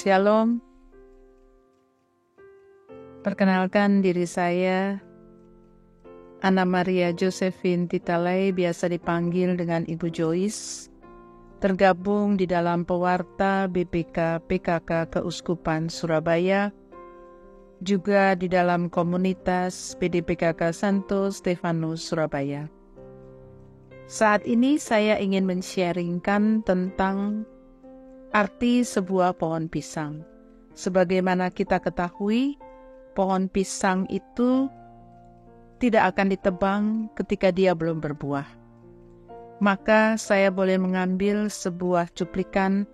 Shalom. Perkenalkan diri saya, Anna Maria Josephine Titalay, biasa dipanggil dengan Ibu Joyce, tergabung di dalam pewarta BPK PKK Keuskupan Surabaya, juga di dalam komunitas PDPKK Santo Stefanus Surabaya. Saat ini saya ingin men-sharingkan tentang arti sebuah pohon pisang. Sebagaimana kita ketahui, pohon pisang itu tidak akan ditebang ketika dia belum berbuah. Maka saya boleh mengambil sebuah cuplikan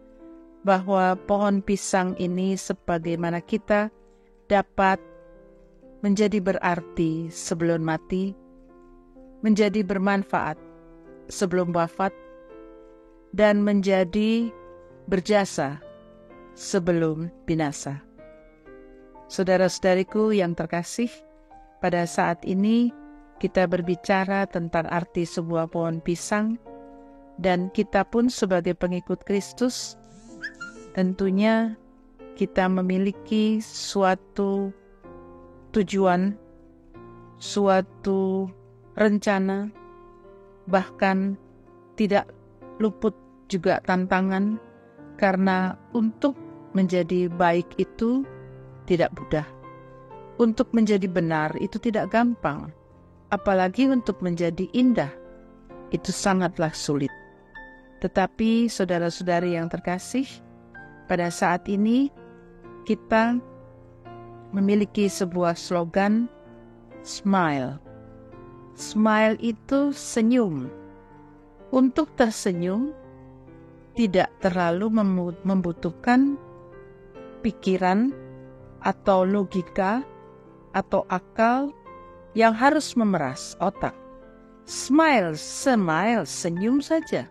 bahwa pohon pisang ini sebagaimana kita dapat menjadi berarti sebelum mati, menjadi bermanfaat sebelum wafat, dan menjadi berjasa sebelum binasa. Saudara-saudariku yang terkasih, pada saat ini kita berbicara tentang arti sebuah pohon pisang, dan kita pun sebagai pengikut Kristus, tentunya kita memiliki suatu tujuan, suatu rencana, bahkan tidak luput juga tantangan, karena untuk menjadi baik itu tidak mudah. Untuk menjadi benar itu tidak gampang. Apalagi untuk menjadi indah, itu sangatlah sulit. Tetapi saudara-saudari yang terkasih, pada saat ini kita memiliki sebuah slogan, smile. Smile itu senyum. Untuk tersenyum, tidak terlalu membutuhkan pikiran atau logika atau akal yang harus memeras otak. Smile, senyum saja.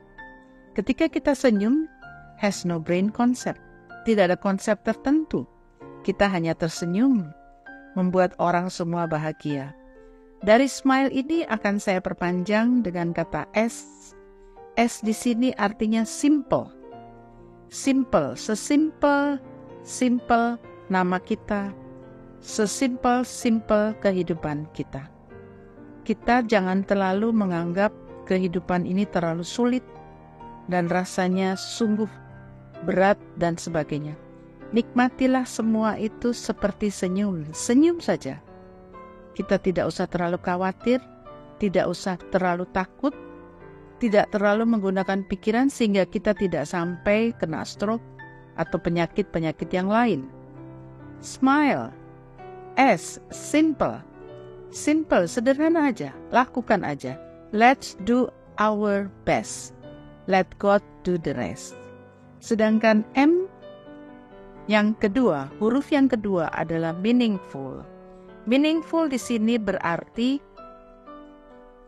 Ketika kita senyum, has no brain concept. Tidak ada konsep tertentu. Kita hanya tersenyum, membuat orang semua bahagia. Dari smile ini akan saya perpanjang dengan kata S. S di sini artinya simple. Simple, sesimpel nama kita, sesimpel kehidupan kita. Kita jangan terlalu menganggap kehidupan ini terlalu sulit dan rasanya sungguh berat dan sebagainya. Nikmatilah semua itu seperti senyum saja. Kita tidak usah terlalu khawatir, tidak usah terlalu takut, tidak terlalu menggunakan pikiran sehingga kita tidak sampai kena stroke atau penyakit-penyakit yang lain. Smile. S, simple, sederhana aja, lakukan aja. Let's do our best. Let God do the rest. Sedangkan M yang kedua, huruf yang kedua adalah meaningful. Meaningful di sini berarti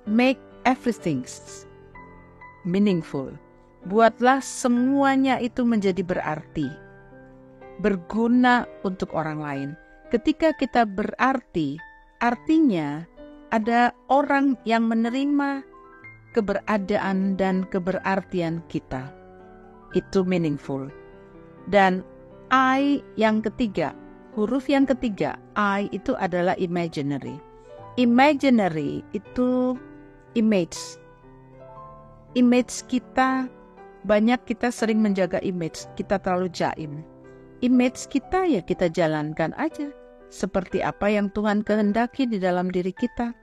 make everything meaningful. Buatlah semuanya itu menjadi berarti, berguna untuk orang lain. Ketika kita berarti, artinya ada orang yang menerima keberadaan dan keberartian kita. Itu meaningful. Dan I yang ketiga, huruf yang ketiga, I itu adalah imaginary. Imaginary itu image. Image kita, banyak kita sering menjaga image, kita terlalu jaim. Image kita ya kita jalankan aja, seperti apa yang Tuhan kehendaki di dalam diri kita.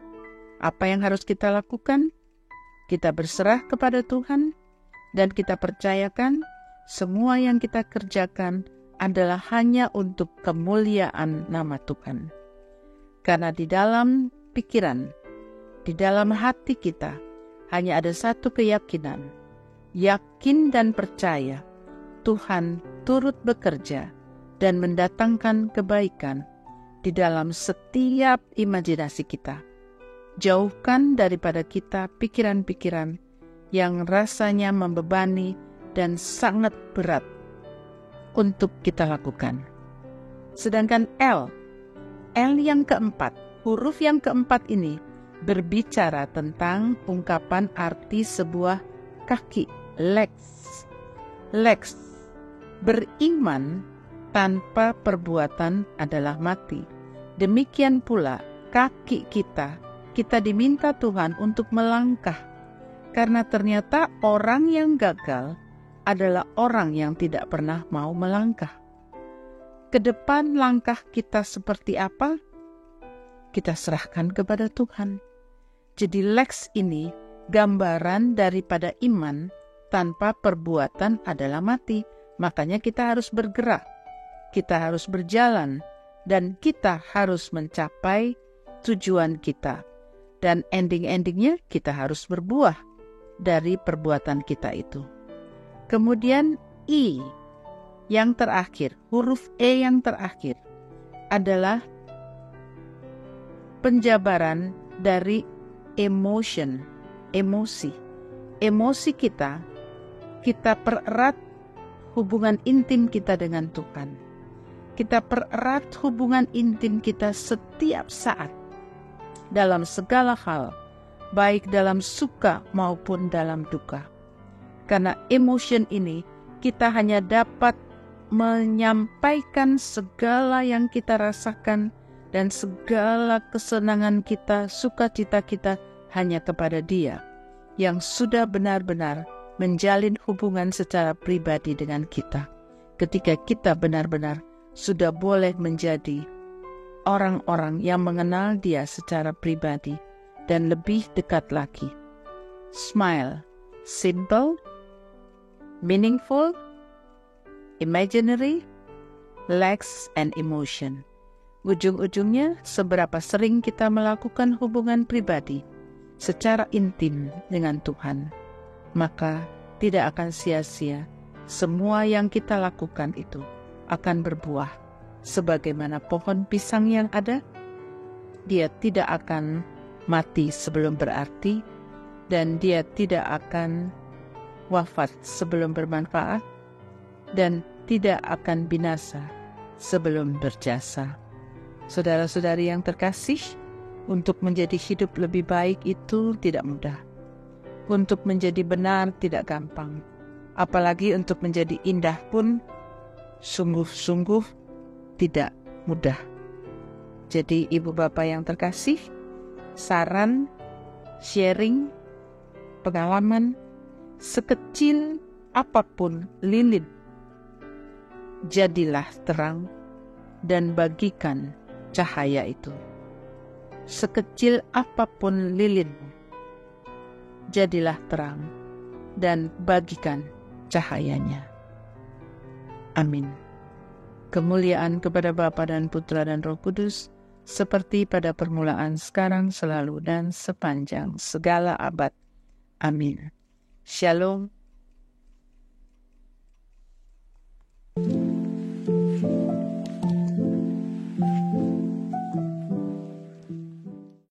Apa yang harus kita lakukan? Kita berserah kepada Tuhan, dan kita percayakan semua yang kita kerjakan adalah hanya untuk kemuliaan nama Tuhan. Karena di dalam pikiran, di dalam hati kita, hanya ada satu keyakinan, yakin dan percaya Tuhan turut bekerja dan mendatangkan kebaikan di dalam setiap imajinasi kita. Jauhkan daripada kita pikiran-pikiran yang rasanya membebani dan sangat berat untuk kita lakukan. Sedangkan L yang keempat, huruf yang keempat ini berbicara tentang ungkapan arti sebuah kaki, legs. Beriman tanpa perbuatan adalah mati. Demikian pula kaki kita diminta Tuhan untuk melangkah. Karena ternyata orang yang gagal adalah orang yang tidak pernah mau melangkah. Ke depan langkah kita seperti apa? Kita serahkan kepada Tuhan. Jadi Lex ini gambaran daripada iman tanpa perbuatan adalah mati. Makanya kita harus bergerak, kita harus berjalan, dan kita harus mencapai tujuan kita. Dan ending-endingnya kita harus berbuah dari perbuatan kita itu. Kemudian I, yang terakhir, huruf E yang terakhir adalah penjabaran dari emosi. Emosi kita pererat hubungan intim kita dengan Tuhan. Kita pererat hubungan intim kita setiap saat dalam segala hal, baik dalam suka maupun dalam duka. Karena emotion ini kita hanya dapat menyampaikan segala yang kita rasakan dan segala kesenangan kita, sukacita kita hanya kepada Dia yang sudah benar-benar menjalin hubungan secara pribadi dengan kita. Ketika kita benar-benar sudah boleh menjadi orang-orang yang mengenal Dia secara pribadi dan lebih dekat lagi. Smile, simple, meaningful, imaginary, relax, and emotion. Ujung-ujungnya, seberapa sering kita melakukan hubungan pribadi secara intim dengan Tuhan, maka tidak akan sia-sia. Semua yang kita lakukan itu akan berbuah. Sebagaimana pohon pisang yang ada, dia tidak akan mati sebelum berarti, dan dia tidak akan wafat sebelum bermanfaat, dan tidak akan binasa sebelum berjasa. Saudara-saudari yang terkasih, untuk menjadi hidup lebih baik itu tidak mudah. Untuk menjadi benar tidak gampang. Apalagi untuk menjadi indah pun sungguh-sungguh tidak mudah. Jadi ibu bapak yang terkasih, saran, sharing, pengalaman, sekecil apapun lilin, jadilah terang dan bagikan cahaya itu. Sekecil apapun lilin, jadilah terang dan bagikan cahayanya. Amin. Kemuliaan kepada Bapa dan Putra dan Roh Kudus, seperti pada permulaan, sekarang, selalu, dan sepanjang segala abad. Amin. Shalom.